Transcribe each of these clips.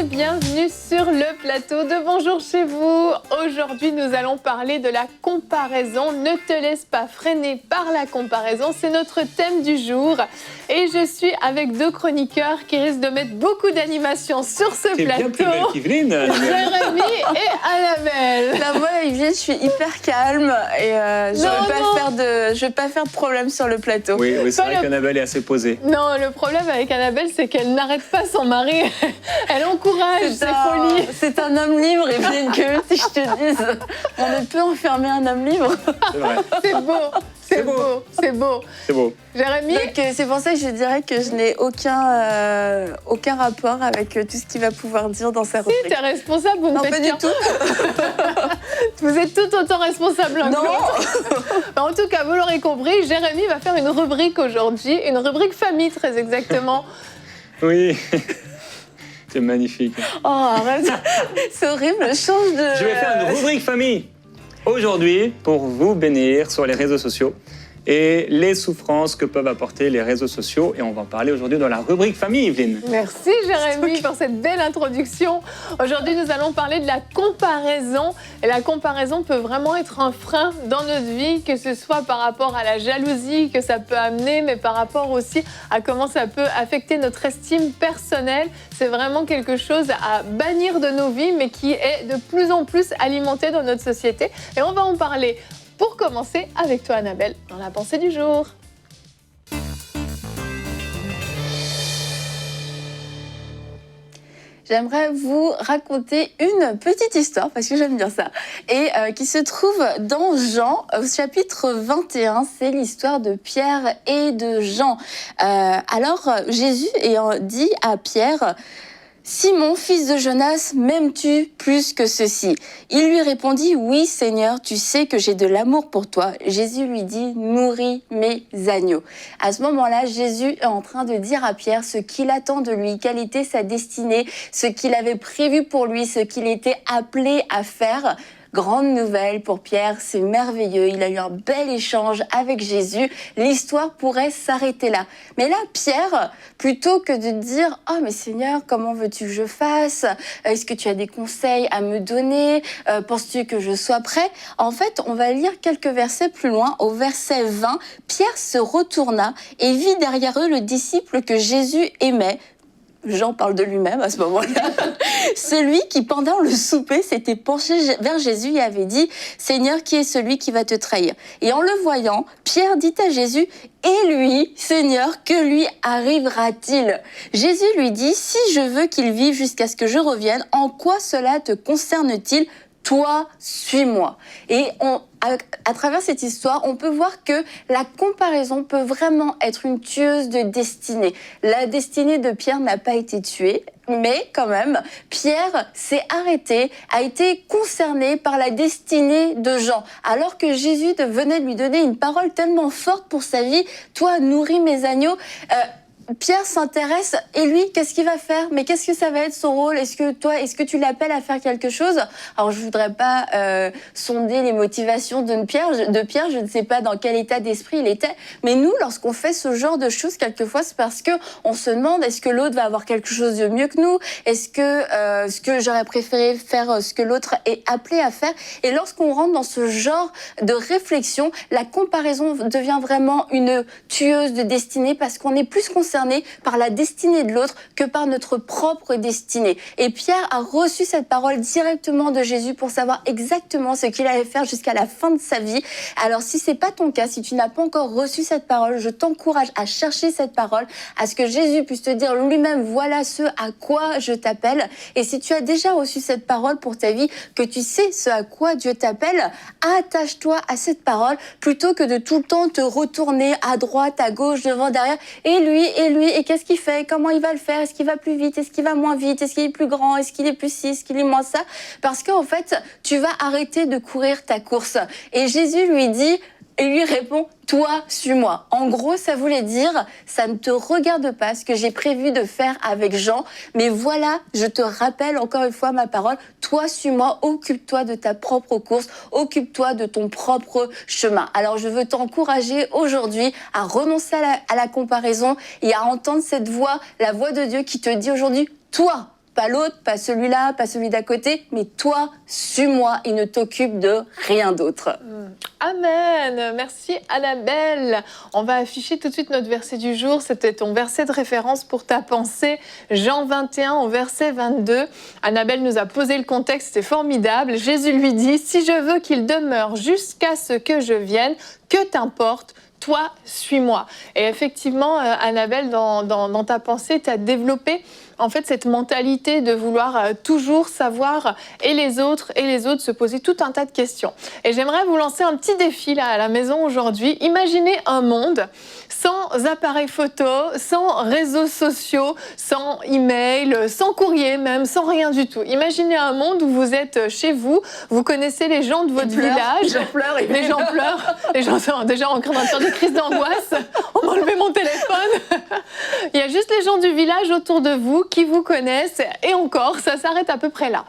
et bienvenue sur le plateau de Bonjour chez vous. Aujourd'hui, nous allons parler de la comparaison. Ne te laisse pas freiner par la comparaison, c'est notre thème du jour. Et je suis avec deux chroniqueurs qui risquent de mettre beaucoup d'animation sur ce plateau. Bien plus belle qu'Yveline. Jérémy et Annabelle. Là, moi, Yveline, je suis hyper calme et je vais pas faire de problème sur le plateau. Oui, c'est vrai qu'Annabelle est assez posée. Non, le problème avec Annabelle, c'est qu'elle n'arrête pas son mari. Elle encourage ses folies. C'est un homme libre, Yveline, que si je te dise, on ne peut enfermer un homme libre. C'est vrai. C'est beau. C'est beau, c'est beau. C'est beau. Jérémy. Donc, c'est pour ça que je dirais que je n'ai aucun rapport avec tout ce qu'il va pouvoir dire dans sa rubrique. Si, t'es responsable, vous me Non, faites pas du tout. Vous êtes tout autant responsable l'un que Non. l'autre. En tout cas, vous l'aurez compris, Jérémy va faire une rubrique aujourd'hui, une rubrique famille très exactement. Oui. C'est magnifique. Oh, arrête. C'est horrible, change de... Je vais faire une rubrique famille aujourd'hui pour vous bénir sur les réseaux sociaux et les souffrances que peuvent apporter les réseaux sociaux. Et on va en parler aujourd'hui dans la rubrique famille, Yveline. Merci Jérémy pour cette belle introduction. Aujourd'hui, nous allons parler de la comparaison. Et la comparaison peut vraiment être un frein dans notre vie, que ce soit par rapport à la jalousie que ça peut amener, mais par rapport aussi à comment ça peut affecter notre estime personnelle. C'est vraiment quelque chose à bannir de nos vies, mais qui est de plus en plus alimenté dans notre société. Et on va en parler. Pour commencer, avec toi Annabelle, dans la pensée du jour. J'aimerais vous raconter une petite histoire, parce que j'aime bien ça, et qui se trouve dans Jean, au chapitre 21. C'est l'histoire de Pierre et de Jean. Alors, Jésus ayant dit à Pierre... « Simon, fils de Jonas, m'aimes-tu plus que ceci ?» Il lui répondit « Oui, Seigneur, tu sais que j'ai de l'amour pour toi. » Jésus lui dit « Nourris mes agneaux. » À ce moment-là, Jésus est en train de dire à Pierre ce qu'il attend de lui, quelle était sa destinée, ce qu'il avait prévu pour lui, ce qu'il était appelé à faire. Grande nouvelle pour Pierre, c'est merveilleux, il a eu un bel échange avec Jésus, l'histoire pourrait s'arrêter là. Mais là, Pierre, plutôt que de dire « Oh mais Seigneur, comment veux-tu que je fasse? Est-ce que tu as des conseils à me donner? Penses-tu que je sois prêt ?» En fait, on va lire quelques versets plus loin, au verset 20, Pierre se retourna et vit derrière eux le disciple que Jésus aimait. Jean parle de lui-même à ce moment-là. Celui qui, pendant le souper, s'était penché vers Jésus et avait dit « Seigneur, qui est celui qui va te trahir ?» Et en le voyant, Pierre dit à Jésus « Et lui, Seigneur, que lui arrivera-t-il » Jésus lui dit « Si je veux qu'il vive jusqu'à ce que je revienne, en quoi cela te concerne-t-il ? Toi, suis-moi. » Et à travers cette histoire, on peut voir que la comparaison peut vraiment être une tueuse de destinée. La destinée de Pierre n'a pas été tuée, mais quand même, Pierre s'est arrêté, a été concerné par la destinée de Jean. Alors que Jésus venait de lui donner une parole tellement forte pour sa vie, « Toi, nourris mes agneaux », Pierre s'intéresse et lui, qu'est-ce qu'il va faire? Mais qu'est-ce que ça va être son rôle? Est-ce que tu l'appelles à faire quelque chose? Alors, je voudrais pas sonder les motivations de Pierre. Je ne sais pas dans quel état d'esprit il était. Mais nous, lorsqu'on fait ce genre de choses, quelquefois, c'est parce que on se demande est-ce que l'autre va avoir quelque chose de mieux que nous? Est-ce que j'aurais préféré faire ce que l'autre est appelé à faire? Et lorsqu'on rentre dans ce genre de réflexion, la comparaison devient vraiment une tueuse de destinée parce qu'on est plus concerné par la destinée de l'autre que par notre propre destinée. Et Pierre a reçu cette parole directement de Jésus pour savoir exactement ce qu'il allait faire jusqu'à la fin de sa vie. Alors si c'est pas ton cas, si tu n'as pas encore reçu cette parole, je t'encourage à chercher cette parole, à ce que Jésus puisse te dire lui-même voilà ce à quoi je t'appelle. Et si tu as déjà reçu cette parole pour ta vie, que tu sais ce à quoi Dieu t'appelle, attache-toi à cette parole plutôt que de tout le temps te retourner à droite, à gauche, devant, derrière. Et lui, et qu'est-ce qu'il fait? Comment il va le faire? Est-ce qu'il va plus vite? Est-ce qu'il va moins vite? Est-ce qu'il est plus grand? Est-ce qu'il est plus ci? Est-ce qu'il est moins ça? Parce qu'en fait, tu vas arrêter de courir ta course. Et Jésus lui dit, et lui répond, toi, suis-moi. En gros, ça voulait dire, ça ne te regarde pas ce que j'ai prévu de faire avec Jean, mais voilà, je te rappelle encore une fois ma parole, toi, suis-moi, occupe-toi de ta propre course, occupe-toi de ton propre chemin. Alors, je veux t'encourager aujourd'hui à renoncer à la comparaison et à entendre cette voix, la voix de Dieu qui te dit aujourd'hui, toi, pas l'autre, pas celui-là, pas celui d'à côté, mais toi, suis-moi et ne t'occupe de rien d'autre. Amen. Merci Annabelle. On va afficher tout de suite notre verset du jour. C'était ton verset de référence pour ta pensée. Jean 21 au verset 22. Annabelle nous a posé le contexte, c'est formidable. Jésus lui dit, si je veux qu'il demeure jusqu'à ce que je vienne, que t'importe ? Toi, suis-moi. Et effectivement, Annabelle, dans ta pensée, tu as développé en fait cette mentalité de vouloir toujours savoir et les autres se poser tout un tas de questions. Et j'aimerais vous lancer un petit défi là à la maison aujourd'hui. Imaginez un monde sans appareil photo, sans réseaux sociaux, sans email, sans courrier même, sans rien du tout. Imaginez un monde où vous êtes chez vous, vous connaissez les gens de votre village. Les gens pleurent. Les gens sont déjà en train de faire des crises d'angoisse. On m'a enlevé mon téléphone. Il y a juste les gens du village autour de vous qui vous connaissent et encore, ça s'arrête à peu près là.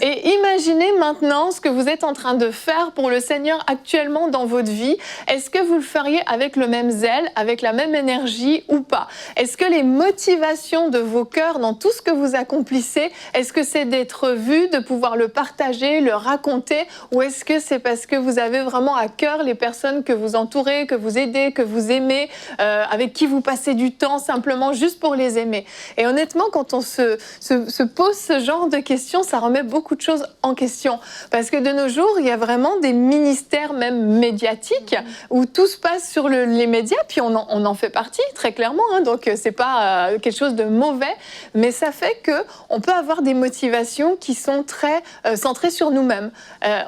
Et imaginez maintenant ce que vous êtes en train de faire pour le Seigneur actuellement dans votre vie. Est-ce que vous le feriez avec le même zèle, avec la même énergie ou pas? Est-ce que les motivations de vos cœurs dans tout ce que vous accomplissez, est-ce que c'est d'être vu, de pouvoir le partager, le raconter, ou est-ce que c'est parce que vous avez vraiment à cœur les personnes que vous entourez, que vous aidez, que vous aimez, avec qui vous passez du temps simplement juste pour les aimer? Et honnêtement, quand on se pose ce genre de questions, ça remet beaucoup de choses en question. Parce que de nos jours, il y a vraiment des ministères même médiatiques où tout se passe sur les médias, puis on en fait partie très clairement, hein, donc c'est pas quelque chose de mauvais, mais ça fait qu'on peut avoir des motivations qui sont très centrées sur nous-mêmes.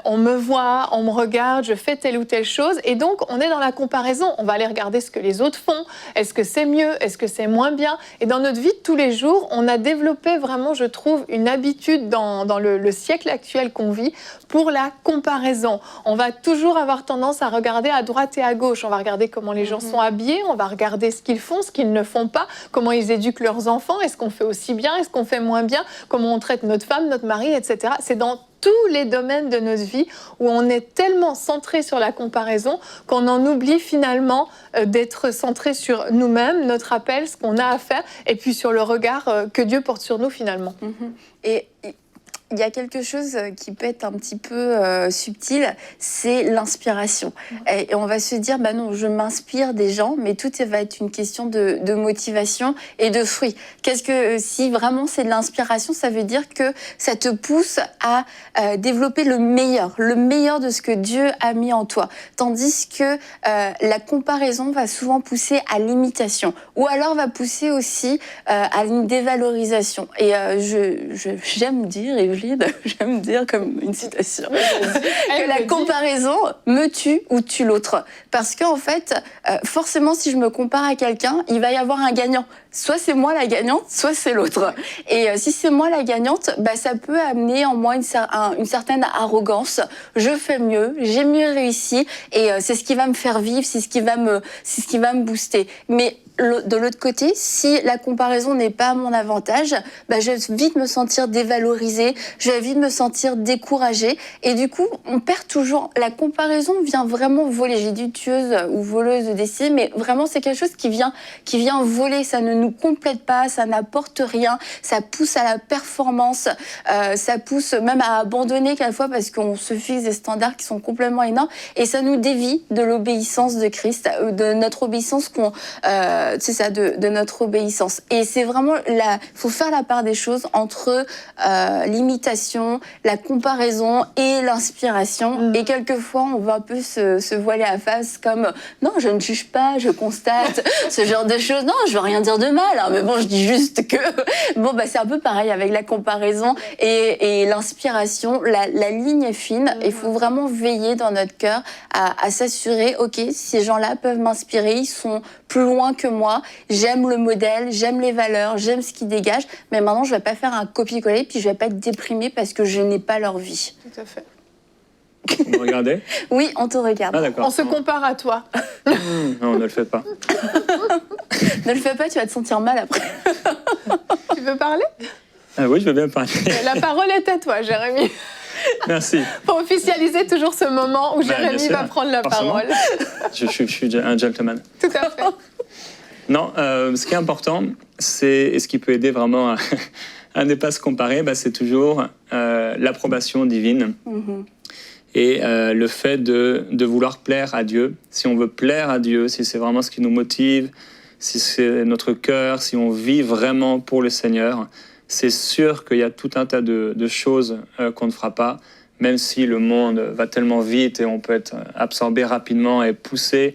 On me voit, on me regarde, je fais telle ou telle chose, et donc on est dans la comparaison. On va aller regarder ce que les autres font. Est-ce que c'est mieux? Est-ce que c'est moins bien? Et dans notre vie de tous les jours, on a développé vraiment, je trouve, une habitude dans le siècle actuel qu'on vit pour la comparaison. On va toujours avoir tendance à regarder à droite et à gauche. On va regarder comment les gens sont habillés, on va regarder ce qu'ils font, ce qu'ils ne font pas, comment ils éduquent leurs enfants, est-ce qu'on fait aussi bien, est-ce qu'on fait moins bien, comment on traite notre femme, notre mari, etc. C'est dans tous les domaines de notre vie où on est tellement centré sur la comparaison qu'on en oublie finalement d'être centré sur nous-mêmes, notre appel, ce qu'on a à faire, et puis sur le regard que Dieu porte sur nous finalement. Et il y a quelque chose qui peut être un petit peu subtil, c'est l'inspiration. Et on va se dire, bah non, je m'inspire des gens, mais tout va être une question de motivation et de fruits. Qu'est-ce que, si vraiment c'est de l'inspiration, ça veut dire que ça te pousse à développer le meilleur de ce que Dieu a mis en toi. Tandis que la comparaison va souvent pousser à l'imitation, ou alors va pousser aussi à une dévalorisation. Et j'aime dire, j'aime dire comme une citation, que la comparaison me tue ou tue l'autre. Parce qu'en fait, forcément, si je me compare à quelqu'un, il va y avoir un gagnant. Soit c'est moi la gagnante, soit c'est l'autre. Et si c'est moi la gagnante, bah, ça peut amener en moi une certaine arrogance. Je fais mieux, j'ai mieux réussi, et c'est ce qui va me faire vivre, c'est ce qui va me booster. Mais de l'autre côté, si la comparaison n'est pas à mon avantage, bah, je vais vite me sentir dévalorisée, je vais vite me sentir découragée, et du coup, on perd toujours. La comparaison vient vraiment voler. J'ai dit tueuse ou voleuse de dessin, mais vraiment c'est quelque chose qui vient voler. Ça ne nous complète pas, ça n'apporte rien, ça pousse à la performance, ça pousse même à abandonner quelquefois parce qu'on se fixe des standards qui sont complètement énormes, et ça nous dévie de l'obéissance de Christ, de notre obéissance de notre obéissance. Et c'est vraiment faut faire la part des choses entre l'imitation, la comparaison et l'inspiration. Et quelquefois, on va un peu se voiler la face comme non, je ne juge pas, je constate ce genre de choses. Non, je veux rien dire de mal, hein, mais bon, je dis juste que bon, bah, c'est un peu pareil avec la comparaison et l'inspiration. La ligne est fine. Il faut vraiment veiller dans notre cœur à s'assurer, ok, ces gens-là peuvent m'inspirer, ils sont plus loin que moi, j'aime le modèle, j'aime les valeurs, j'aime ce qu'ils dégagent, mais maintenant je ne vais pas faire un copier-coller, puis je ne vais pas être déprimée parce que je n'ai pas leur vie. Tout à fait. Vous me regardez? Oui, on te regarde. Ah, d'accord. On se compare à toi. Non, ne le fais pas. Ne le fais pas, tu vas te sentir mal après. Tu veux parler? Oui, je veux bien parler. La parole est à toi, Jérémy. Merci. Pour officialiser toujours ce moment où Jérémy va prendre la parole. Je suis un gentleman. Tout à fait. Non, ce qui est important, c'est, et ce qui peut aider vraiment à ne pas se comparer, c'est toujours l'approbation divine. Et le fait de vouloir plaire à Dieu. Si on veut plaire à Dieu, si c'est vraiment ce qui nous motive, si c'est notre cœur, si on vit vraiment pour le Seigneur, c'est sûr qu'il y a tout un tas de choses qu'on ne fera pas, même si le monde va tellement vite et on peut être absorbé rapidement et poussé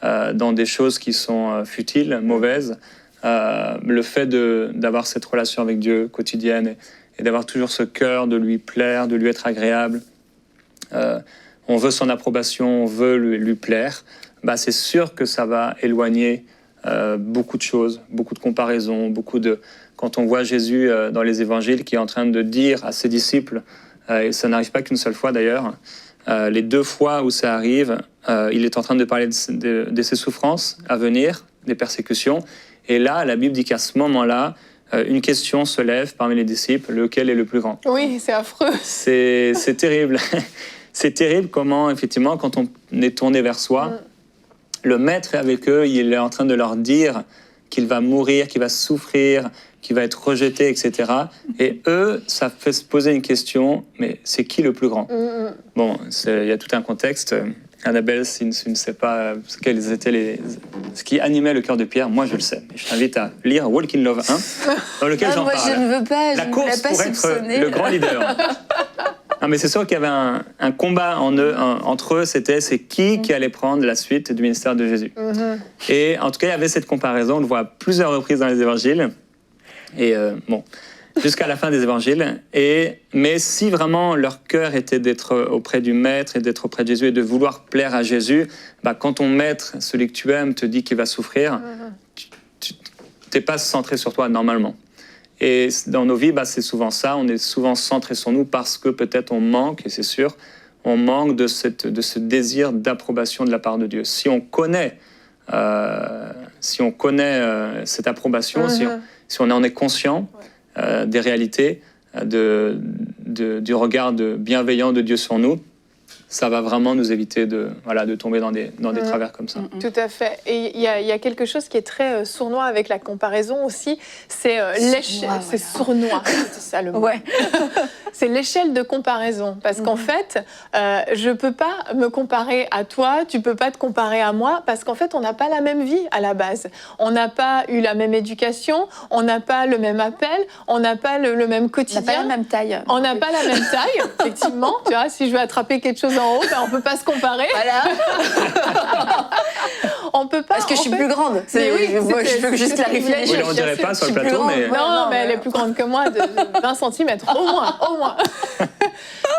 dans des choses qui sont futiles, mauvaises. Le fait d'avoir cette relation avec Dieu quotidienne et d'avoir toujours ce cœur de lui plaire, de lui être agréable, on veut son approbation, on veut lui plaire, c'est sûr que ça va éloigner beaucoup de choses, beaucoup de comparaisons, Quand on voit Jésus dans les évangiles qui est en train de dire à ses disciples, et ça n'arrive pas qu'une seule fois d'ailleurs, les 2 fois où ça arrive, il est en train de parler de ses souffrances à venir, des persécutions, et là, la Bible dit qu'à ce moment-là, une question se lève parmi les disciples, lequel est le plus grand ? Oui, c'est affreux. C'est terrible. C'est terrible comment, effectivement, quand on est tourné vers soi, le maître est avec eux, il est en train de leur dire qu'il va mourir, qu'il va souffrir, qu'il va être rejeté, etc. Et eux, ça fait se poser une question, mais c'est qui le plus grand ? Bon, il y a tout un contexte. Annabelle, si tu ne sais pas quels étaient ce qui animait le cœur de Pierre, moi je le sais. Je t'invite à lire Walk in Love 1, dans lequel j'en parle. Moi je ne veux pas, La course pour être le grand leader. Non, mais c'est sûr qu'il y avait un combat entre eux, c'est qui allait prendre la suite du ministère de Jésus. Et en tout cas, il y avait cette comparaison, on le voit à plusieurs reprises dans les évangiles. Et jusqu'à la fin des évangiles. Mais si vraiment leur cœur était d'être auprès du Maître et d'être auprès de Jésus et de vouloir plaire à Jésus, quand ton Maître, celui que tu aimes, te dit qu'il va souffrir, tu n'es pas centré sur toi normalement. Et dans nos vies, c'est souvent ça, on est souvent centré sur nous parce que peut-être on manque, et c'est sûr, on manque de ce désir d'approbation de la part de Dieu. Si on connaît cette approbation, si on en est conscient des réalités, du regard bienveillant de Dieu sur nous, ça va vraiment nous éviter de tomber dans des travers comme ça. Tout à fait. Et il y a quelque chose qui est très sournois avec la comparaison aussi, c'est l'échelle. Voilà. C'est sournois, c'est ça le mot. Ouais. C'est l'échelle de comparaison. Parce qu'en fait, je ne peux pas me comparer à toi, tu ne peux pas te comparer à moi, parce qu'en fait, on n'a pas la même vie à la base. On n'a pas eu la même éducation, on n'a pas le même appel, on n'a pas le même quotidien. On n'a pas la même taille. On n'a pas la même taille, effectivement. Tu vois, si je veux attraper quelque chose en haut, on ne peut pas se comparer. Voilà. On peut pas. Parce que je suis plus grande. Je veux juste clarifier les choses. On ne dirait pas sur le plateau, mais... Non, mais elle est plus grande que moi, de 20 cm, au moins.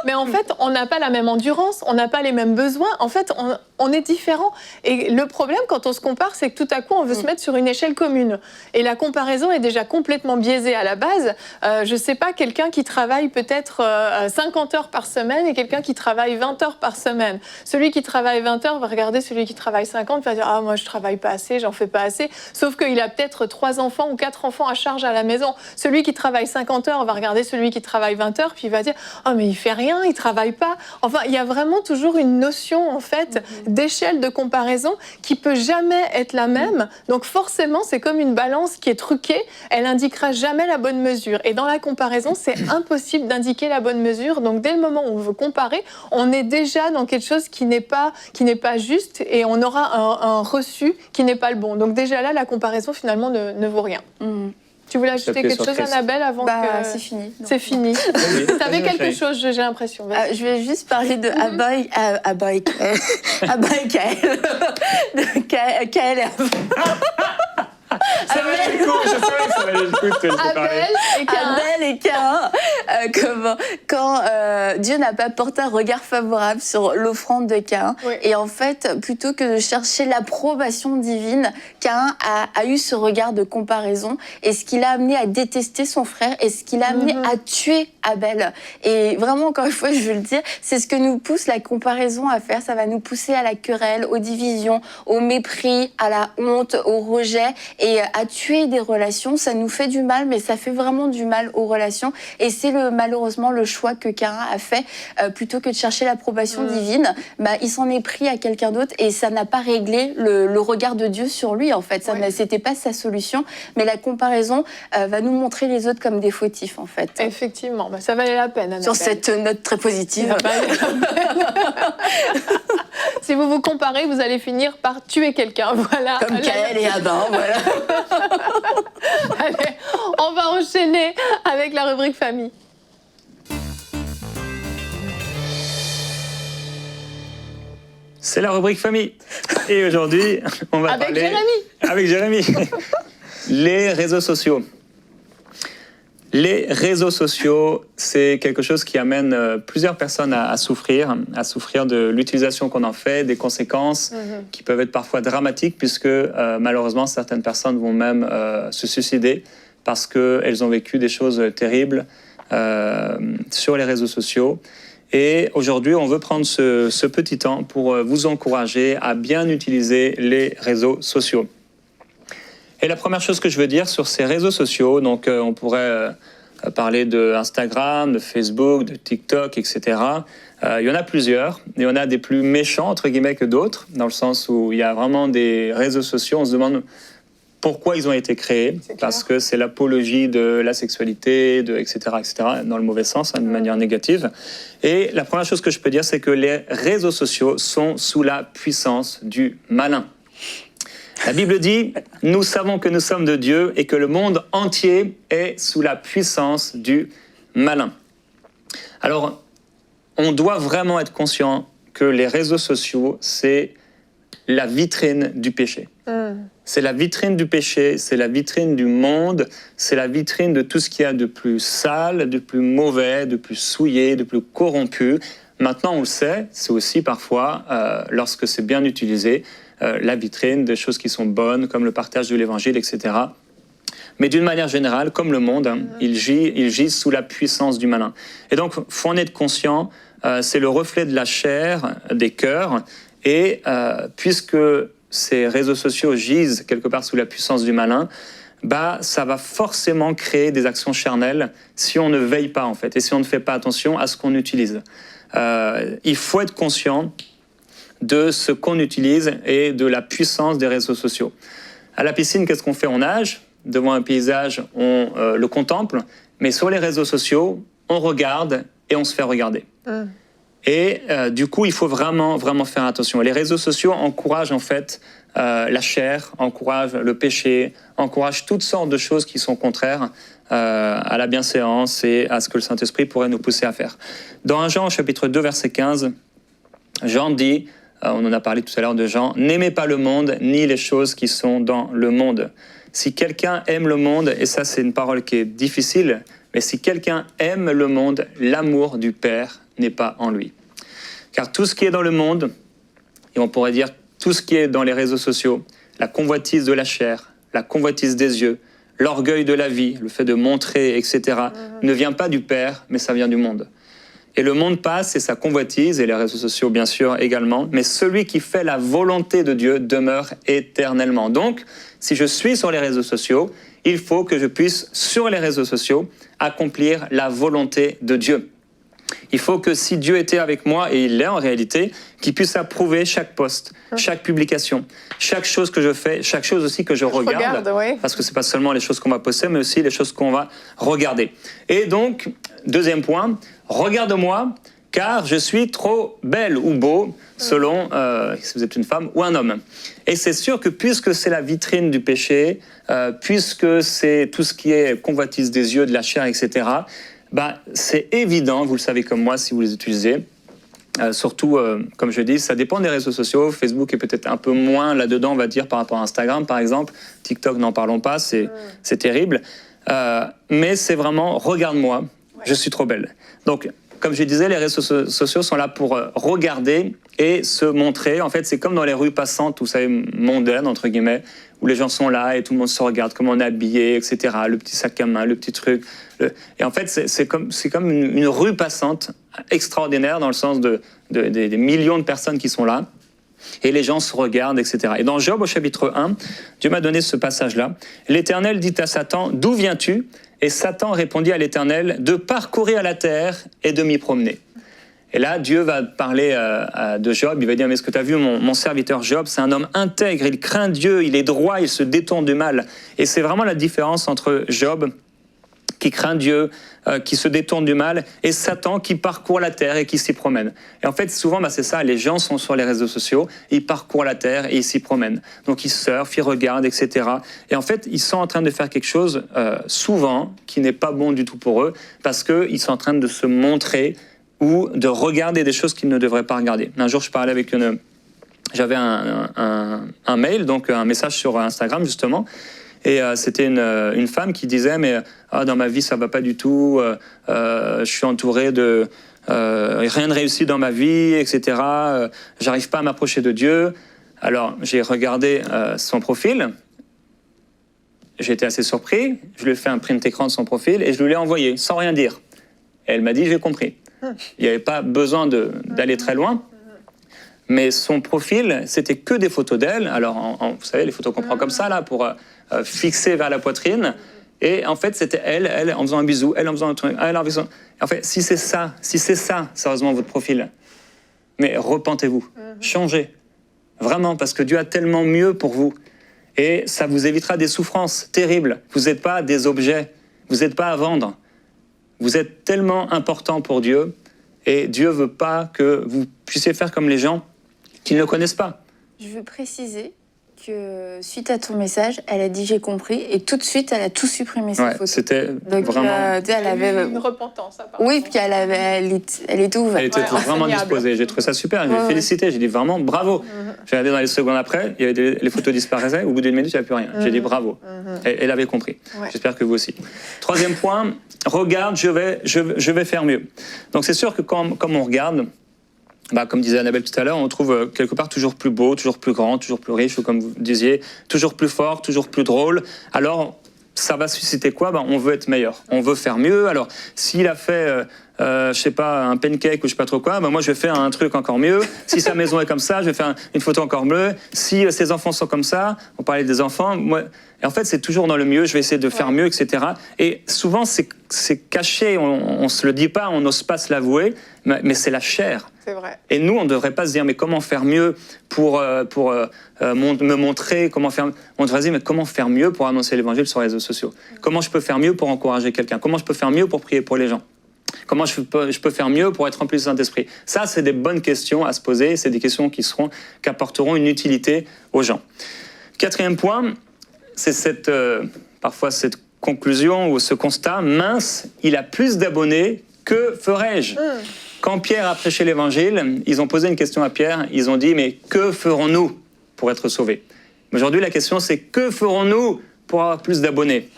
Mais en fait, on n'a pas la même endurance, on n'a pas les mêmes besoins. En fait, on est différents. Et le problème, quand on se compare, c'est que tout à coup, on veut se mettre sur une échelle commune. Et la comparaison est déjà complètement biaisée à la base. Je ne sais pas, quelqu'un qui travaille peut-être 50 heures par semaine et quelqu'un qui travaille 20 heures par semaine. Celui qui travaille 20 heures va regarder celui qui travaille 50, va dire « Ah, moi, je ne travaille pas assez, j'en fais pas assez. » Sauf qu'il a peut-être 3 enfants ou 4 enfants à charge à la maison. Celui qui travaille 50 heures va regarder celui qui travaille 20 heures, puis il va dire « Oh, mais il fait rien, il travaille pas. » Enfin, il y a vraiment toujours une notion, en fait, d'échelle de comparaison qui peut jamais être la même. Donc, forcément, c'est comme une balance qui est truquée. Elle indiquera jamais la bonne mesure. Et dans la comparaison, c'est impossible d'indiquer la bonne mesure. Donc, dès le moment où on veut comparer, on est déjà dans quelque chose qui n'est pas juste et on aura un reçu qui n'est pas le bon. Donc, déjà là, la comparaison, finalement, ne vaut rien. Tu voulais ajouter quelque chose, Annabelle, avant que... C'est fini. C'est fini. Tu avais quelque chose, j'ai l'impression. Je vais juste parler de Abba et Kaël. De Kaël et Abba. Ça va aller le coup, je savais que ça va aller le coup de te laisser parler. Abel et Caïn, quand Dieu n'a pas porté un regard favorable sur l'offrande de Caïn. Oui. Et en fait, plutôt que de chercher l'approbation divine, Caïn a eu ce regard de comparaison. Et ce qui l'a amené à détester son frère et ce qui l'a amené à tuer Abel. Et vraiment, encore une fois, je veux le dire, c'est ce que nous pousse la comparaison à faire. Ça va nous pousser à la querelle, aux divisions, au mépris, à la honte, au rejet. Et à tuer des relations. Ça nous fait du mal, mais ça fait vraiment du mal aux relations. Et c'est malheureusement le choix que Caïn a fait. Plutôt que de chercher l'approbation divine, il s'en est pris à quelqu'un d'autre et ça n'a pas réglé le regard de Dieu sur lui, en fait. C'était pas sa solution, mais la comparaison va nous montrer les autres comme des fautifs, en fait. Effectivement, ça valait la peine, Annabelle. Sur cette note très positive. Si vous vous comparez, vous allez finir par tuer quelqu'un. Voilà. Comme Caïn et Adam, voilà. Allez, on va enchaîner avec la rubrique famille. C'est la rubrique famille. Et aujourd'hui, on va parler... Avec Jérémy. Les réseaux sociaux. Les réseaux sociaux, c'est quelque chose qui amène plusieurs personnes à souffrir de l'utilisation qu'on en fait, des conséquences qui peuvent être parfois dramatiques, puisque malheureusement, certaines personnes vont même se suicider parce qu'elles ont vécu des choses terribles sur les réseaux sociaux. Et aujourd'hui, on veut prendre ce petit temps pour vous encourager à bien utiliser les réseaux sociaux. Et la première chose que je veux dire sur ces réseaux sociaux, donc on pourrait parler de Instagram, de Facebook, de TikTok, etc. Il y en a plusieurs. Il y en a des plus méchants, entre guillemets, que d'autres, dans le sens où il y a vraiment des réseaux sociaux, on se demande pourquoi ils ont été créés, parce que c'est l'apologie de la sexualité, etc., dans le mauvais sens, de manière négative. Et la première chose que je peux dire, c'est que les réseaux sociaux sont sous la puissance du malin. La Bible dit « Nous savons que nous sommes de Dieu et que le monde entier est sous la puissance du malin. » Alors, on doit vraiment être conscient que les réseaux sociaux, c'est la vitrine du péché. C'est la vitrine du péché, c'est la vitrine du monde, c'est la vitrine de tout ce qu'il y a de plus sale, de plus mauvais, de plus souillé, de plus corrompu. Maintenant, on le sait, c'est aussi parfois, lorsque c'est bien utilisé, la vitrine des choses qui sont bonnes, comme le partage de l'évangile, etc. Mais d'une manière générale, comme le monde, il gît sous la puissance du malin. Et donc, il faut en être conscient, c'est le reflet de la chair, des cœurs, et puisque ces réseaux sociaux gisent quelque part sous la puissance du malin, ça va forcément créer des actions charnelles si on ne veille pas, en fait, et si on ne fait pas attention à ce qu'on utilise. Il faut être conscient de ce qu'on utilise et de la puissance des réseaux sociaux. À la piscine, qu'est-ce qu'on fait? On nage. Devant un paysage, on le contemple. Mais sur les réseaux sociaux, on regarde et on se fait regarder. Et du coup, il faut vraiment, vraiment faire attention. Les réseaux sociaux encouragent en fait la chair, encouragent le péché, encouragent toutes sortes de choses qui sont contraires à la bienséance et à ce que le Saint-Esprit pourrait nous pousser à faire. Dans 1 Jean, chapitre 2, verset 15, Jean dit, on en a parlé tout à l'heure de Jean, « N'aimez pas le monde, ni les choses qui sont dans le monde. » Si quelqu'un aime le monde, et ça c'est une parole qui est difficile, mais si quelqu'un aime le monde, l'amour du Père n'est pas en lui. Car tout ce qui est dans le monde, et on pourrait dire tout ce qui est dans les réseaux sociaux, la convoitise de la chair, la convoitise des yeux, l'orgueil de la vie, le fait de montrer, etc., ne vient pas du Père, mais ça vient du monde. Et le monde passe et sa convoitise, et les réseaux sociaux bien sûr également, mais celui qui fait la volonté de Dieu demeure éternellement. Donc, si je suis sur les réseaux sociaux, il faut que je puisse, sur les réseaux sociaux, accomplir la volonté de Dieu. Il faut que si Dieu était avec moi, et il l'est en réalité, qu'il puisse approuver chaque post, chaque publication, chaque chose que je fais, chaque chose aussi que je regarde, parce que ce n'est pas seulement les choses qu'on va poster, mais aussi les choses qu'on va regarder. Et donc, deuxième point, regarde-moi, car je suis trop belle ou beau, selon si vous êtes une femme ou un homme. Et c'est sûr que puisque c'est la vitrine du péché, puisque c'est tout ce qui est convoitise des yeux, de la chair, etc., c'est évident, vous le savez comme moi si vous les utilisez, surtout, comme je dis, ça dépend des réseaux sociaux. Facebook est peut-être un peu moins là-dedans, on va dire, par rapport à Instagram, par exemple. TikTok, n'en parlons pas, c'est terrible. Mais c'est vraiment, regarde-moi, je suis trop belle. Donc, comme je disais, les réseaux sociaux sont là pour regarder et se montrer. En fait, c'est comme dans les rues passantes, vous savez, mondaines, entre guillemets, où les gens sont là et tout le monde se regarde, comment on est habillé, etc. Le petit sac à main, le petit truc. Et en fait, c'est comme une rue passante extraordinaire dans le sens des millions de personnes qui sont là. Et les gens se regardent, etc. Et dans Job, au chapitre 1, Dieu m'a donné ce passage-là. L'Éternel dit à Satan, « D'où viens-tu » Et Satan répondit à l'Éternel, « De parcourir la terre et de m'y promener. » Et là, Dieu va parler de Job, il va dire, « Mais est-ce que tu as vu mon serviteur Job, c'est un homme intègre, il craint Dieu, il est droit, il se détourne du mal. » Et c'est vraiment la différence entre Job, qui craint Dieu, qui se détourne du mal, et Satan qui parcourt la terre et qui s'y promène. Et en fait, souvent, c'est ça, les gens sont sur les réseaux sociaux, ils parcourent la terre et ils s'y promènent. Donc ils surfent, ils regardent, etc. Et en fait, ils sont en train de faire quelque chose, souvent, qui n'est pas bon du tout pour eux, parce qu'ils sont en train de se montrer ou de regarder des choses qu'ils ne devraient pas regarder. Un jour, je parlais avec j'avais un mail, donc un message sur Instagram, justement, et c'était une femme qui disait, mais dans ma vie, ça va pas du tout, je suis entouré de... rien ne réussit dans ma vie, etc. J'arrive pas à m'approcher de Dieu. Alors, j'ai regardé son profil. J'ai été assez surpris. Je lui ai fait un print écran de son profil et je lui l'ai envoyé, sans rien dire. Et elle m'a dit, j'ai compris. Il n'y avait pas besoin d'aller très loin. Mais son profil, c'était que des photos d'elle. Alors, vous savez, les photos qu'on prend comme ça, là, pour fixer vers la poitrine. Et en fait, c'était elle en faisant un bisou, elle en faisant un truc, elle en faisant... En fait, si c'est ça, sérieusement, votre profil, mais repentez-vous, changez. Vraiment, parce que Dieu a tellement mieux pour vous. Et ça vous évitera des souffrances terribles. Vous n'êtes pas des objets, vous n'êtes pas à vendre. Vous êtes tellement important pour Dieu, et Dieu ne veut pas que vous puissiez faire comme les gens qui ne le connaissent pas. Je veux préciser que suite à ton message, elle a dit j'ai compris et tout de suite elle a tout supprimé ses photos. C'était donc vraiment... elle avait une repentance. Apparemment. Oui, puis elle était ouverte. Elle était vraiment disposée. J'ai trouvé ça super. J'ai félicité. J'ai dit vraiment bravo. J'ai regardé dans les secondes après, il y avait les photos disparaissaient. Au bout d'une minute, il n'y avait plus rien. J'ai dit bravo. Elle avait compris. J'espère que vous aussi. Troisième point, regarde, je vais faire mieux. Donc c'est sûr que comme on regarde, comme disait Annabelle tout à l'heure, on trouve quelque part toujours plus beau, toujours plus grand, toujours plus riche, ou comme vous disiez, toujours plus fort, toujours plus drôle. Alors, ça va susciter quoi ? On veut être meilleur, on veut faire mieux. Alors, s'il a fait, je sais pas, un pancake ou je sais pas trop quoi, moi je vais faire un truc encore mieux. Si sa maison est comme ça, je vais faire une photo encore mieux. Si ses enfants sont comme ça, on parlait des enfants, moi... Et en fait, c'est toujours dans le mieux, je vais essayer de faire mieux, etc. Et souvent, c'est caché, on ne se le dit pas, on n'ose pas se l'avouer, mais c'est la chair. C'est vrai. Et nous, on ne devrait pas se dire, mais comment faire mieux pour me montrer, comment faire... On devrait se dire, mais comment faire mieux pour annoncer l'évangile sur les réseaux sociaux ? Comment je peux faire mieux pour encourager quelqu'un ? Comment je peux faire mieux pour prier pour les gens ? Comment je peux faire mieux pour être rempli du Saint-Esprit ? Ça, c'est des bonnes questions à se poser, c'est des questions qui apporteront une utilité aux gens. Quatrième point, c'est parfois cette conclusion ou ce constat, mince, il a plus d'abonnés, que ferai-je ? Quand Pierre a prêché l'évangile, ils ont posé une question à Pierre, ils ont dit, mais que ferons-nous pour être sauvés ? Aujourd'hui, la question c'est, que ferons-nous pour avoir plus d'abonnés ?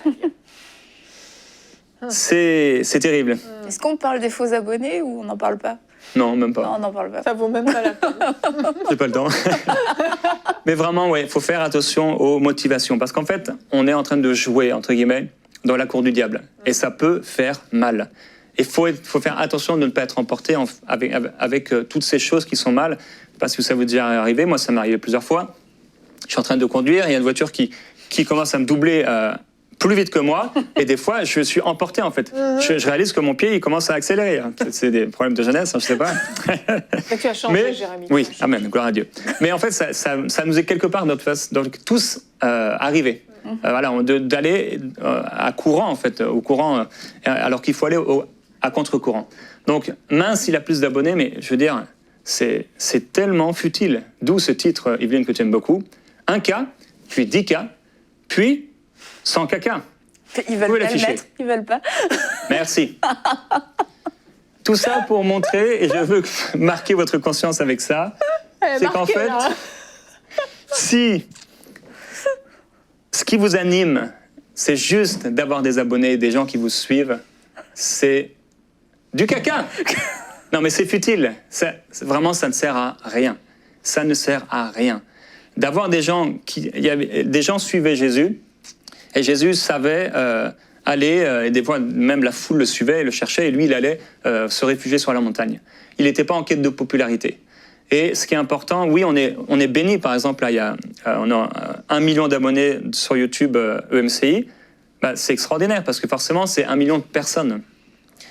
C'est terrible. Est-ce qu'on parle des faux abonnés ou on n'en parle pas ? Non, même pas. Non, on n'en parle pas. Ça vaut même pas la peine. J'ai pas le temps. Mais vraiment, il faut faire attention aux motivations. Parce qu'en fait, on est en train de jouer, entre guillemets, dans la cour du diable. Et ça peut faire mal. Il faut faire attention de ne pas être emporté avec toutes ces choses qui sont mal. Parce que ça vous est déjà arrivé. Moi, ça m'est arrivé plusieurs fois. Je suis en train de conduire, il y a une voiture qui commence à me doubler plus vite que moi, et des fois, je suis emporté, en fait. Je réalise que mon pied, il commence à accélérer. C'est des problèmes de jeunesse, je sais pas. Mais tu as changé, Jérémy. Oui, amen, gloire à Dieu. Mais en fait, ça nous est quelque part, donc, tous arrivés. Voilà, d'aller à courant, en fait, au courant, alors qu'il faut aller à contre-courant. Donc, mince, il a plus d'abonnés, mais je veux dire, c'est tellement futile. D'où ce titre, Yveline, que tu aimes beaucoup. 1K, puis 10K, puis 100 caca. Ils veulent pas le mettre, ils veulent pas. Merci. Tout ça pour montrer, et je veux marquer votre conscience avec ça, c'est qu'en fait, si ce qui vous anime, c'est juste d'avoir des abonnés, des gens qui vous suivent, c'est du caca. Non, mais c'est futile. Vraiment, ça ne sert à rien. Ça ne sert à rien. D'avoir des gens des gens suivaient Jésus, et Jésus savait aller, et des fois même la foule le suivait, le cherchait, et lui il allait se réfugier sur la montagne. Il n'était pas en quête de popularité. Et ce qui est important, oui, on est béni. Par exemple, là, on a 1 million d'abonnés sur YouTube EMCI. Bah, c'est extraordinaire parce que forcément, c'est 1 million de personnes.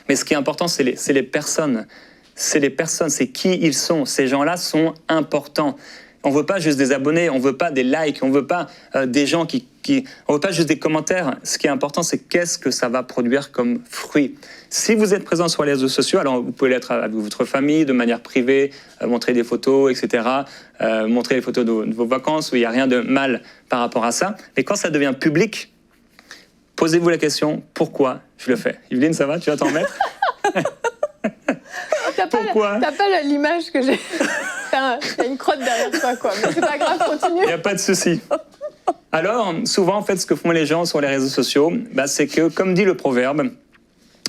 Mais ce qui est important, c'est les personnes. C'est les personnes, c'est qui ils sont. Ces gens-là sont importants. On ne veut pas juste des abonnés, on ne veut pas des likes, on ne veut pas des gens on ne veut pas juste des commentaires. Ce qui est important, c'est qu'est-ce que ça va produire comme fruit. Si vous êtes présent sur les réseaux sociaux, alors vous pouvez l'être avec votre famille, de manière privée, montrer des photos, etc., montrer les photos de vos vacances, où il n'y a rien de mal par rapport à ça. Mais quand ça devient public, posez-vous la question, pourquoi je le fais? Yveline, ça va? Tu vas t'en remettre? Pourquoi? T'as pas l'image que j'ai. T'as une crotte derrière toi, quoi. Mais c'est pas grave, continue. Il n'y a pas de souci. Alors, souvent, en fait, ce que font les gens sur les réseaux sociaux, c'est que, comme dit le proverbe,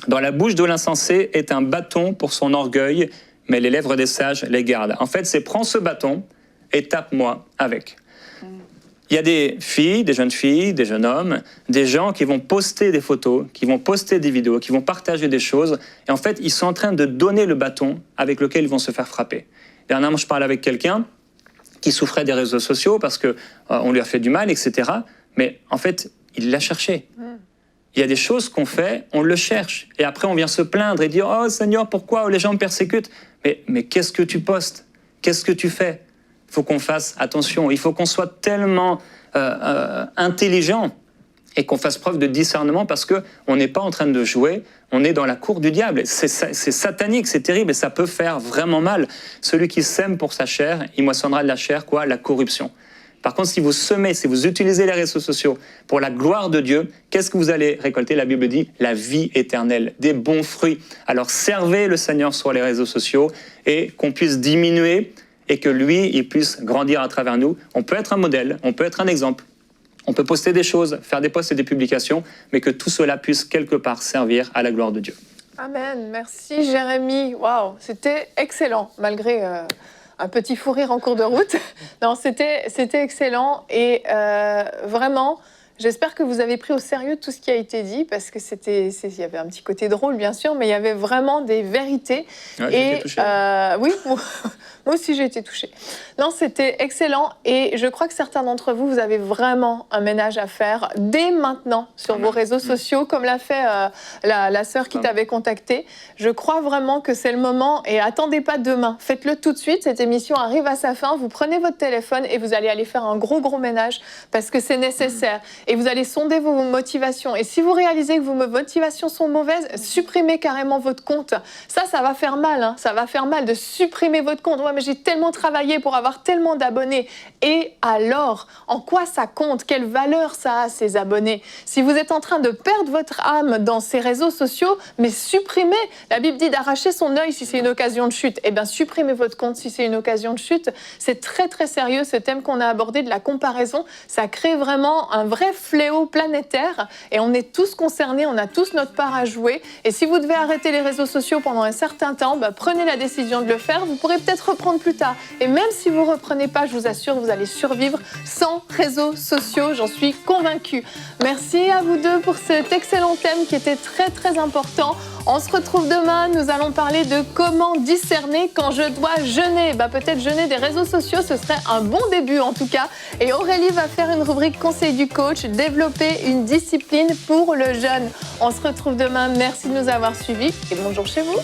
dans la bouche de l'insensé est un bâton pour son orgueil, mais les lèvres des sages les gardent. En fait, c'est prends ce bâton et tape-moi avec. Il y a des filles, des jeunes hommes, des gens qui vont poster des photos, qui vont poster des vidéos, qui vont partager des choses. Et en fait, ils sont en train de donner le bâton avec lequel ils vont se faire frapper. Dernièrement, je parlais avec quelqu'un qui souffrait des réseaux sociaux parce qu'on lui a fait du mal, etc. Mais en fait, il l'a cherché. Il y a des choses qu'on fait, on le cherche. Et après, on vient se plaindre et dire « Oh Seigneur, pourquoi les gens me persécutent ?» Mais qu'est-ce que tu postes? Qu'est-ce que tu fais? Il faut qu'on fasse attention. Il faut qu'on soit tellement intelligent et qu'on fasse preuve de discernement parce qu'on n'est pas en train de jouer, on est dans la cour du diable. C'est satanique, c'est terrible et ça peut faire vraiment mal. Celui qui sème pour sa chair, il moissonnera de la chair, quoi? La corruption. Par contre, si vous semez, si vous utilisez les réseaux sociaux pour la gloire de Dieu, qu'est-ce que vous allez récolter? La Bible dit la vie éternelle, des bons fruits. Alors servez le Seigneur sur les réseaux sociaux et qu'on puisse diminuer et que lui, il puisse grandir à travers nous. On peut être un modèle, on peut être un exemple. On peut poster des choses, faire des posts et des publications, mais que tout cela puisse quelque part servir à la gloire de Dieu. Amen. Merci Jérémy. Waouh, c'était excellent, malgré un petit fou rire en cours de route. Non, c'était excellent et vraiment, j'espère que vous avez pris au sérieux tout ce qui a été dit parce que il y avait un petit côté drôle bien sûr, mais il y avait vraiment des vérités. Ouais, j'ai été touché. Oui. Moi aussi, j'ai été touchée. Non, c'était excellent et je crois que certains d'entre vous, vous avez vraiment un ménage à faire dès maintenant sur vos réseaux sociaux, comme l'a fait la sœur qui t'avait contacté. Je crois vraiment que c'est le moment et attendez pas demain. Faites-le tout de suite. Cette émission arrive à sa fin. Vous prenez votre téléphone et vous allez aller faire un gros ménage parce que c'est nécessaire. Et vous allez sonder vos motivations. Et si vous réalisez que vos motivations sont mauvaises, supprimez carrément votre compte. Ça va faire mal. Hein. Ça va faire mal de supprimer votre compte. Ouais, mais j'ai tellement travaillé pour avoir tellement d'abonnés. Et alors, en quoi ça compte? Quelle valeur ça a, ces abonnés? Si vous êtes en train de perdre votre âme dans ces réseaux sociaux, mais supprimez. La Bible dit d'arracher son œil si c'est une occasion de chute. Eh bien, supprimez votre compte si c'est une occasion de chute. C'est très sérieux, ce thème qu'on a abordé de la comparaison. Ça crée vraiment un vrai fléau planétaire. Et on est tous concernés, on a tous notre part à jouer. Et si vous devez arrêter les réseaux sociaux pendant un certain temps, prenez la décision de le faire. Vous pourrez peut-être reprendre plus tard. Et même si vous ne reprenez pas, je vous assure, vous allez survivre sans réseaux sociaux, j'en suis convaincue. Merci à vous deux pour cet excellent thème qui était très important. On se retrouve demain, nous allons parler de comment discerner quand je dois jeûner. Peut-être jeûner des réseaux sociaux, ce serait un bon début en tout cas. Et Aurélie va faire une rubrique conseil du coach, développer une discipline pour le jeûne. On se retrouve demain, merci de nous avoir suivis et bonjour chez vous.